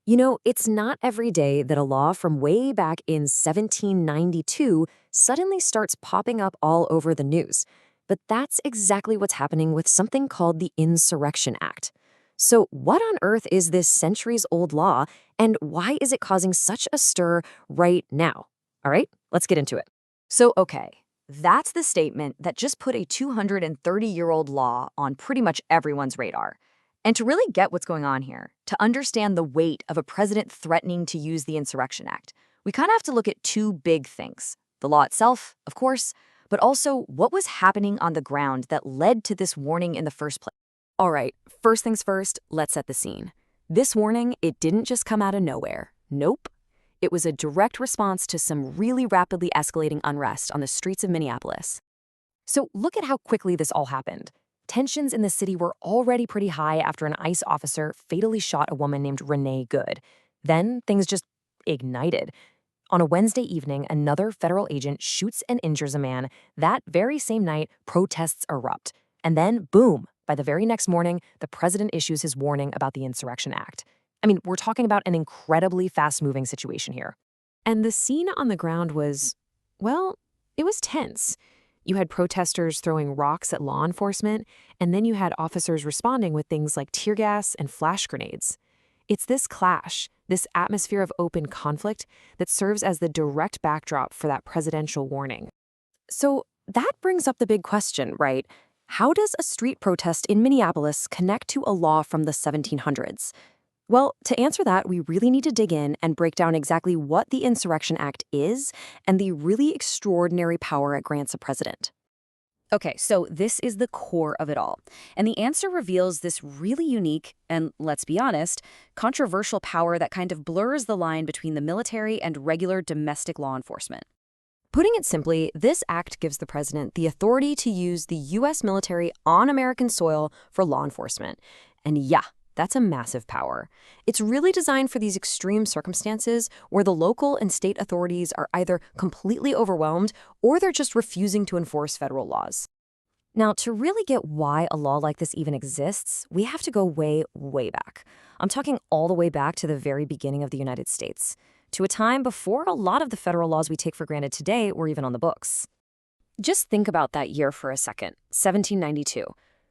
You know, it's not every day that a law from way back in 1792 suddenly starts popping up all over the news. But that's exactly what's happening with something called the Insurrection Act. So, what on earth is this centuries old law, and why is it causing such a stir right now? All right, let's get into it. That's the statement that just put a 230-year-old law on pretty much everyone's radar. And to really get what's going on here, to understand the weight of a president threatening to use the Insurrection Act, we kind of have to look at two big things. The law itself, of course, but also what was happening on the ground that led to this warning in the first place. All right, first things first, let's set the scene. This warning, it didn't just come out of nowhere. Nope. It was a direct response to some really rapidly escalating unrest on the streets of Minneapolis. So look at how quickly this all happened. Tensions in the city were already pretty high after an ICE officer fatally shot a woman named Renee Good. Then things just ignited. On a Wednesday evening, another federal agent shoots and injures a man. That very same night, protests erupt. And then, boom, by the very next morning, the president issues his warning about the Insurrection Act. I mean, we're talking about an incredibly fast-moving situation here. And the scene on the ground was, well, it was tense. You had protesters throwing rocks at law enforcement, and then you had officers responding with things like tear gas and flash grenades. It's this clash, this atmosphere of open conflict, that serves as the direct backdrop for that presidential warning. So that brings up the big question, right? How does a street protest in Minneapolis connect to a law from the 1700s? Well, to answer that, we really need to dig in and break down exactly what the Insurrection Act is and the really extraordinary power it grants a president. Okay, so this is the core of it all. And the answer reveals this really unique and, let's be honest, controversial power that kind of blurs the line between the military and regular domestic law enforcement. Putting it simply, this act gives the president the authority to use the U.S. military on American soil for law enforcement. And yeah, that's a massive power. It's really designed for these extreme circumstances where the local and state authorities are either completely overwhelmed or they're just refusing to enforce federal laws. Now, to really get why a law like this even exists, we have to go way, way back. I'm talking all the way back to the very beginning of the United States, to a time before a lot of the federal laws we take for granted today were even on the books. Just think about that year for a second, 1792.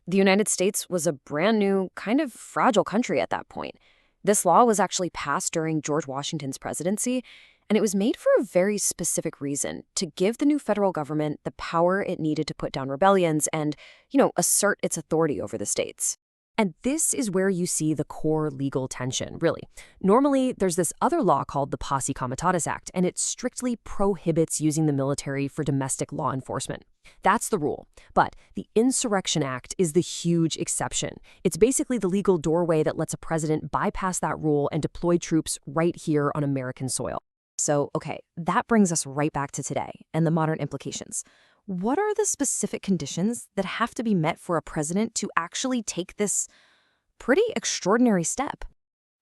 The United States was a brand new, kind of fragile country at that point. This law was actually passed during George Washington's presidency, and it was made for a very specific reason, to give the new federal government the power it needed to put down rebellions and, assert its authority over the states. And this is where you see the core legal tension, really. Normally, there's this other law called the Posse Comitatus Act, and it strictly prohibits using the military for domestic law enforcement. That's the rule. But the Insurrection Act is the huge exception. It's basically the legal doorway that lets a president bypass that rule and deploy troops right here on American soil. So, okay, that brings us right back to today and the modern implications. What are the specific conditions that have to be met for a president to actually take this pretty extraordinary step?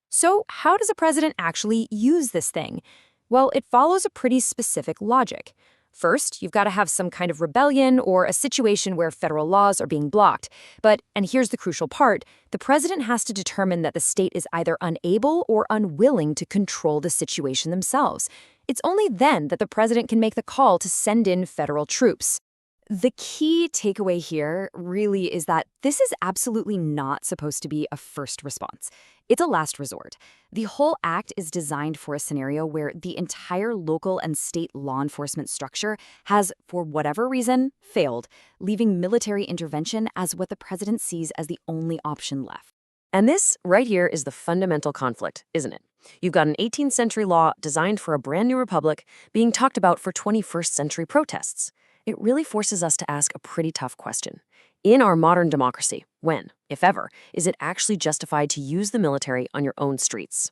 So, how does a president actually use this thing? Well, it follows a pretty specific logic. First, you've got to have some kind of rebellion or a situation where federal laws are being blocked. But, and here's the crucial part, the president has to determine that the state is either unable or unwilling to control the situation themselves. It's only then that the president can make the call to send in federal troops. The key takeaway here really is that this is absolutely not supposed to be a first response. It's a last resort. The whole act is designed for a scenario where the entire local and state law enforcement structure has, for whatever reason, failed, leaving military intervention as what the president sees as the only option left. And this right here is the fundamental conflict, isn't it? You've got an 18th century law designed for a brand new republic being talked about for 21st century protests. It really forces us to ask a pretty tough question. In our modern democracy, when, if ever, is it actually justified to use the military on your own streets?